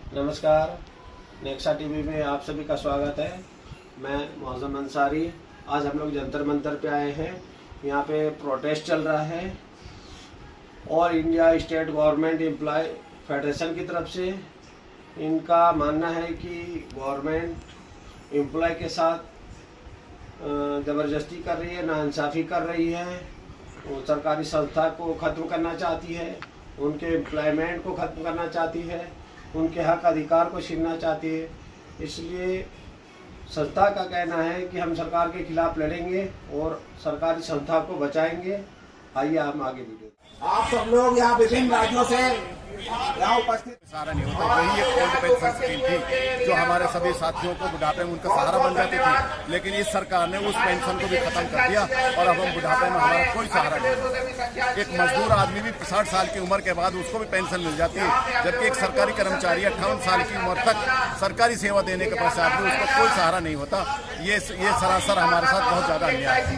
नमस्कार, Nexa TV में आप सभी का स्वागत है। मैं मौज़म अंसारी। आज हम लोग जंतर मंतर पे आए हैं। यहाँ पे प्रोटेस्ट चल रहा है और India state government employ federation की तरफ से इनका मानना है कि गवर्नमेंट एम्प्लॉय के साथ ज़बरदस्ती कर रही है, नाइंसाफ़ी कर रही है। वो सरकारी संस्था को ख़त्म करना चाहती है, उनके एम्प्लॉयमेंट को ख़त्म करना चाहती है, उनके हक अधिकार को छीनना चाहती है। इसलिए संस्था का कहना है कि हम सरकार के खिलाफ लड़ेंगे और सरकारी संस्था को बचाएंगे। आइए हम आगे वीडियो। आप सब लोग यहाँ विभिन्न राज्यों से यहाँ उपस्थित सहारा नहीं होता। वही एक ओल्ड पेंशन स्कीम थी जो हमारे सभी साथियों को बुढ़ापे में उनका सहारा बन जाती थी, लेकिन इस सरकार ने उस पेंशन को भी खत्म कर दिया और अब हम बुढ़ापे में हमारा कोई सहारा नहीं। एक मजदूर आदमी भी 60 साल की उम्र के बाद उसको भी पेंशन मिल जाती है, जबकि एक सरकारी कर्मचारी 58 साल की उम्र तक सरकारी सेवा देने के पश्चात भी उसको कोई सहारा नहीं होता। ये सरासर हमारे साथ बहुत ज्यादा अन्याय है।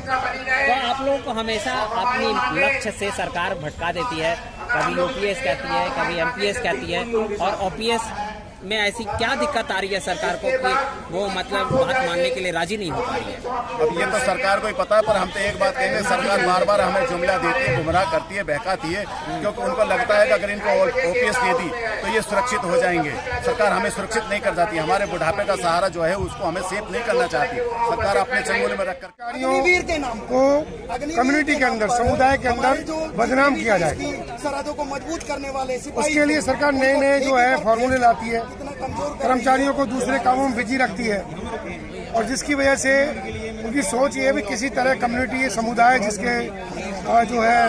तो आप लोगों को हमेशा अपनी लक्ष्य से सरकार भटका देती है, कभी यूपीएस कहती है, कभी एमपीएस कहती है, और ओपीएस में ऐसी क्या दिक्कत आ रही है सरकार को कि वो मतलब बात मानने के लिए राजी नहीं हो पा रही है? अब ये तो सरकार को ही पता है, पर हम तो एक बात कहेंगे, सरकार बार बार हमें जुमला देती है, गुमराह करती है, बहकाती है, क्योंकि उनको लगता है कि अगर इनको ओपीएस दे दी तो ये सुरक्षित हो जाएंगे। सरकार हमें सुरक्षित नहीं कर जाती, हमारे बुढ़ापे का सहारा जो है उसको हमें सेफ नहीं करना चाहती। सरकार अपने चंगुल में रखकर के नाम को कम्युनिटी के अंदर, समुदाय के अंदर बदनाम किया जाए, सरहदों को मजबूत करने वाले उसके लिए सरकार नए नए जो है फॉर्मूले लाती है, कर्मचारियों को दूसरे कामों में बिजी रखती है, और जिसकी वजह से उनकी सोच ये है भी किसी तरह कम्युनिटी, समुदाय जिसके जो है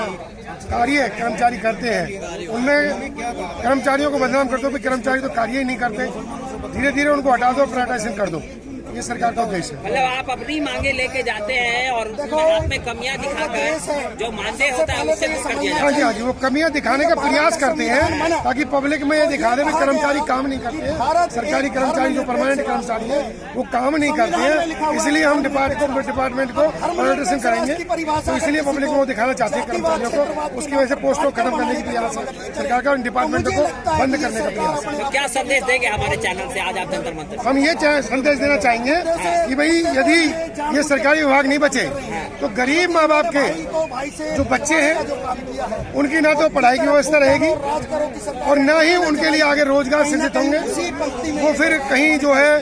कार्य कर्मचारी करते हैं उनमें कर्मचारियों को बदनाम कर दो। भी कर्मचारी तो कार्य ही नहीं करते, धीरे धीरे उनको हटा दो, प्राइवेटाइजेशन कर दो। ये सरकार का उद्देश्य है। मतलब आप अपनी मांगे लेके जाते हैं और आप में कमियां दिखाकर जो मानदेय होता है उससे कर दिया जाता है। हाँ जी, वो कमियां दिखाने का प्रयास करते हैं ताकि पब्लिक में ये दिखा दे भी कर्मचारी काम नहीं करते हैं। सरकारी कर्मचारी जो परमानेंट कर्मचारी है वो काम नहीं करते हैं, इसलिए हम डिपार्टमेंट को प्राइवेटाइजेशन करेंगे। तो इसलिए पब्लिक को वो दिखाना चाहते हैं कर्मचारियों को, उसकी वजह से पोस्ट को खत्म करने की प्रयास है सरकार का, डिपार्टमेंट को बंद करने का प्रयास है। तो क्या संदेश देंगे हमारे चैनल से आज आप जंतर मंतर? हम ये संदेश देना चाहेंगे कि भाई यदि ये सरकारी विभाग नहीं बचे तो गरीब माँ बाप के जो बच्चे हैं उनकी ना तो पढ़ाई की व्यवस्था रहेगी और ना ही उनके लिए आगे रोजगार सृजित होंगे। वो फिर कहीं जो है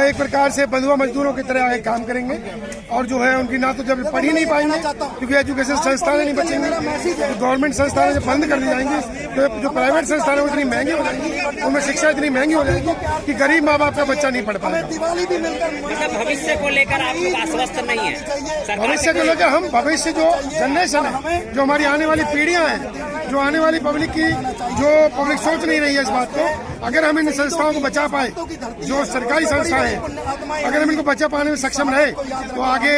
एक प्रकार से बंधुआ मजदूरों की तरह आगे काम करेंगे, और जो है उनकी ना तो जब पढ़ ही नहीं पाएंगे क्योंकि एजुकेशन संस्थानें नहीं बचेंगी, तो गवर्नमेंट संस्थानें जब बंद कर दी जाएंगी तो जो प्राइवेट संस्थानें इतनी महंगी हो जाएंगी, उनमें शिक्षा इतनी महंगी हो जाएगी कि गरीब माँ बाप का बच्चा नहीं पढ़ पाएगा। मतलब भविष्य को लेकर आप लोग आश्वस्त नहीं है? भविष्य को लेकर हम, भविष्य जो जनरेशन है, जो हमारी आने वाली पीढ़ियां हैं, जो आने वाली पब्लिक की जो पब्लिक सोच नहीं रही है इस बात को, अगर हम इन संस्थाओं को बचा पाए, जो सरकारी संस्थाएं हैं, अगर हम इनको बचा पाने में सक्षम रहे तो आगे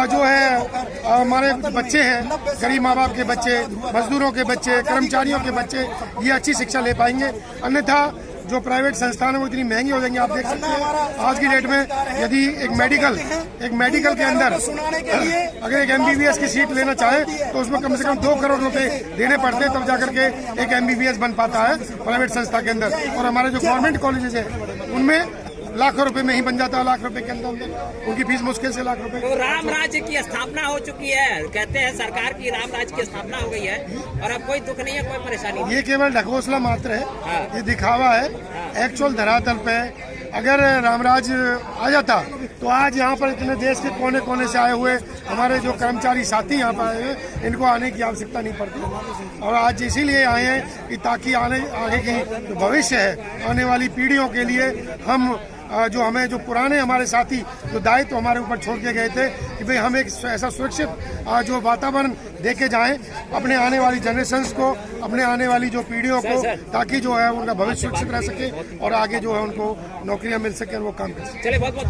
जो है हमारे बच्चे हैं, गरीब माँ बाप के बच्चे, मजदूरों के बच्चे, कर्मचारियों के बच्चे, ये अच्छी शिक्षा ले पाएंगे। अन्यथा जो प्राइवेट संस्थान है वो इतनी महंगी हो जाएंगी। आप देख सकते हैं आज की डेट में यदि एक मेडिकल के अंदर अगर एक एमबीबीएस की सीट लेना चाहे तो उसमें कम से कम 2 करोड़ रुपए देने पड़ते हैं, तब जाकर के एक एमबीबीएस बन पाता है प्राइवेट संस्था के अंदर। और हमारे जो गवर्नमेंट कॉलेजेस है उनमें लाखों रुपए में ही बन जाता है, लाख रुपए के अंदर उनकी फीस मुश्किल से लाख रुपए। तो राम राज्य की स्थापना हो चुकी है, कहते हैं सरकार की राम राज्य की स्थापना हो गई है और अब कोई दुख नहीं है, कोई परेशानी नहीं। ये केवल ढकोसला मात्र है, ये दिखावा है। एक्चुअल धरातल पे अगर रामराज आ जाता तो आज यहाँ पर इतने देश के कोने कोने से आए हुए हमारे जो कर्मचारी साथी यहाँ पर आए हैं, इनको आने की आवश्यकता नहीं पड़ती। और आज इसीलिए आए हैं कि ताकि आगे की जो भविष्य है, आने वाली पीढ़ियों के लिए हम जो हमें जो पुराने हमारे साथी जो दायित्व हमारे ऊपर छोड़ के गए थे कि भाई हम एक ऐसा सुरक्षित जो वातावरण देके जाएं अपने आने वाली जनरेशन्स को, अपने आने वाली जो पीढ़ियों को, ताकि जो है उनका भविष्य सुरक्षित रह सके और आगे जो है उनको नौकरियां मिल सके और वो काम कर सके। चलिए, बहुत बहुत